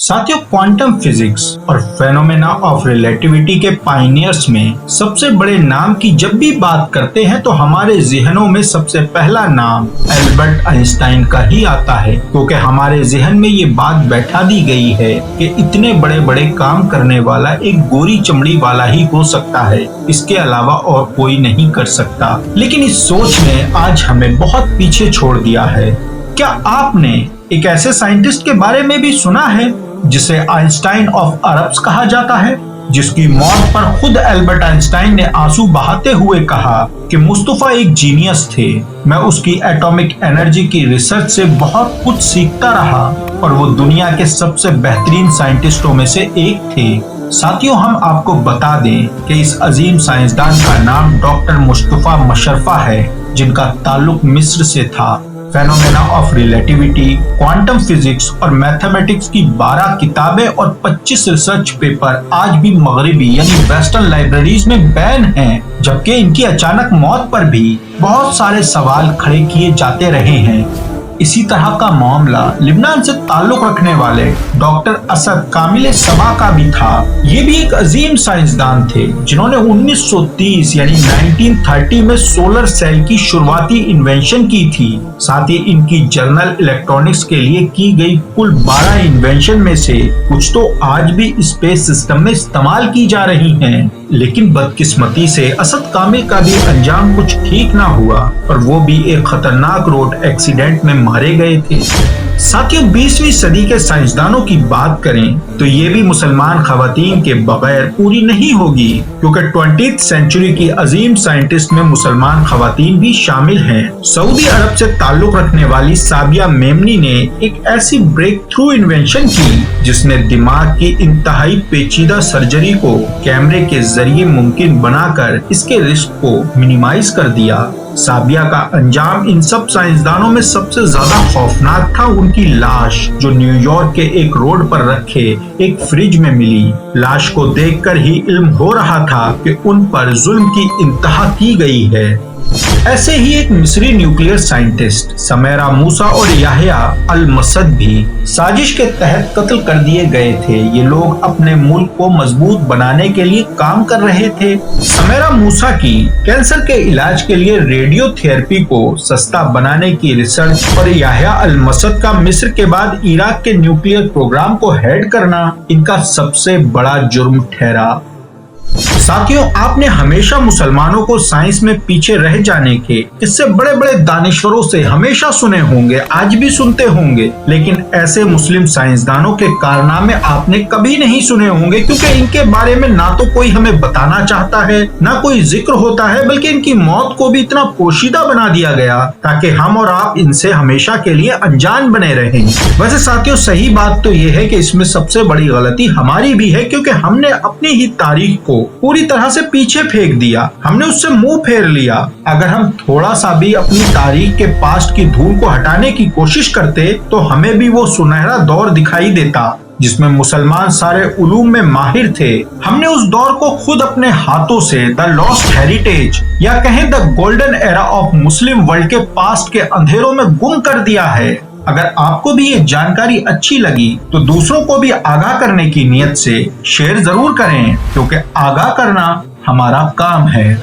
साथियों, quantum physics और phenomena of relativity के पायनियर्स में सबसे बड़े नाम की जब भी बात करते हैं तो हमारे जहनों में सबसे पहला नाम एल्बर्ट आइंस्टाइन का ही आता है, क्योंकि हमारे जहन में ये बात बैठा दी गई है कि इतने बड़े बड़े काम करने वाला एक गोरी चमड़ी वाला ही हो सकता है, इसके अलावा और कोई नहीं कर सकता। लेकिन इस सोच ने आज हमें बहुत पीछे छोड़ दिया है। क्या आपने एक ऐसे साइंटिस्ट के बारे में भी सुना है जिसे आइंस्टाइन ऑफ अरब्स कहा जाता है, जिसकी मौत पर खुद एल्बर्ट आइंस्टाइन ने आंसू बहाते हुए कहा कि मुस्तफा एक जीनियस थे, मैं उसकी एटॉमिक एनर्जी की रिसर्च से बहुत कुछ सीखता रहा और वो दुनिया के सबसे बेहतरीन साइंटिस्टों में से एक थे। साथियों, हम आपको बता दें कि इस अजीम साइंसदान का नाम डॉक्टर मुस्तफा मशरफा है, जिनका ताल्लुक मिस्र से था। Phenomena of relativity, quantum physics और मैथमेटिक्स की 12 किताबें और 25 रिसर्च पेपर आज भी मगरिबी यानी वेस्टर्न लाइब्रेरीज में बैन हैं, जबकि इनकी अचानक मौत पर भी बहुत सारे सवाल खड़े किए जाते रहे हैं। इसी तरह का मामला लिबनान से ताल्लुक रखने वाले डॉक्टर असद कामिल सबा का भी था। ये भी एक अजीम साइंसदान थे जिन्होंने 1930 यानी 1930 में सोलर सेल की शुरुआती इन्वेंशन की थी। साथ ही इनकी जनरल इलेक्ट्रॉनिक्स के लिए की गई कुल 12 इन्वेंशन में से कुछ तो आज भी स्पेस सिस्टम में इस्तेमाल की जा रही हैं। लेकिन बदकिस्मती से असद कामिल का भी अंजाम कुछ ठीक ना हुआ और वो भी एक खतरनाक रोड एक्सीडेंट में मारे गए थे। साथियों, 20वीं सदी के साइंसदानों की बात करें तो ये भी मुसलमान खवातीन के बगैर पूरी नहीं होगी, क्योंकि 20वीं सेंचुरी की अजीम साइंटिस्ट में मुसलमान खवातीन भी शामिल हैं। सऊदी अरब से ताल्लुक रखने वाली साबिया मेमनी ने एक ऐसी ब्रेक थ्रू इन्वेंशन की जिसने दिमाग की इंतहाई पेचीदा सर्जरी को कैमरे के जरिए मुमकिन बनाकर इसके रिस्क को मिनिमाइज कर दिया। साबिया का अंजाम इन सब साइंसदानों में सबसे ज्यादा खौफनाक था। उनकी लाश जो न्यूयॉर्क के एक रोड पर रखे एक फ्रिज में मिली। लाश को देखकर ही इल्म हो रहा था कि उन पर जुल्म की इंतहा की गई है। ऐसे ही एक मिस्री न्यूक्लियर साइंटिस्ट समेरा मूसा और याह्या अल मसद भी साजिश के तहत कत्ल कर दिए गए थे। ये लोग अपने मुल्क को मजबूत बनाने के लिए काम कर रहे थे। समेरा मूसा की कैंसर के इलाज के लिए रेडियोथेरेपी को सस्ता बनाने की रिसर्च और याह्या अल मसद का मिस्र के बाद इराक के न्यूक्लियर प्रोग्राम को हेड करना इनका सबसे बड़ा जुर्म ठहरा। साथियों, आपने हमेशा मुसलमानों को साइंस में पीछे रह जाने के इससे बड़े बड़े दानिश्वरों से हमेशा सुने होंगे, आज भी सुनते होंगे, लेकिन ऐसे मुस्लिम साइंसदानों के कारनामे आपने कभी नहीं सुने होंगे, क्योंकि इनके बारे में ना तो कोई हमें बताना चाहता है, ना कोई जिक्र होता है, बल्कि इनकी मौत को भी इतना पोशीदा बना दिया गया ताकि हम और आप इनसे हमेशा के लिए अनजान बने रहें। वैसे साथियों, सही बात तो ये है कि इसमें सबसे बड़ी गलती हमारी भी है, क्योंकि हमने अपनी ही तारीख को पूरी तरह से पीछे फेंक दिया, हमने उससे मुंह फेर लिया। अगर हम थोड़ा सा भी अपनी तारीख के पास्ट की धूल को हटाने की कोशिश करते तो हमें भी वो सुनहरा दौर दिखाई देता जिसमें मुसलमान सारे उलूम में माहिर थे। हमने उस दौर को खुद अपने हाथों से द लॉस्ट हेरिटेज या कहें the golden era of Muslim world के पास्ट के अंधेरों में गुम कर दिया है। अगर आपको भी ये जानकारी अच्छी लगी तो दूसरों को भी आगाह करने की नियत से शेयर जरूर करें, क्योंकि आगाह करना हमारा काम है।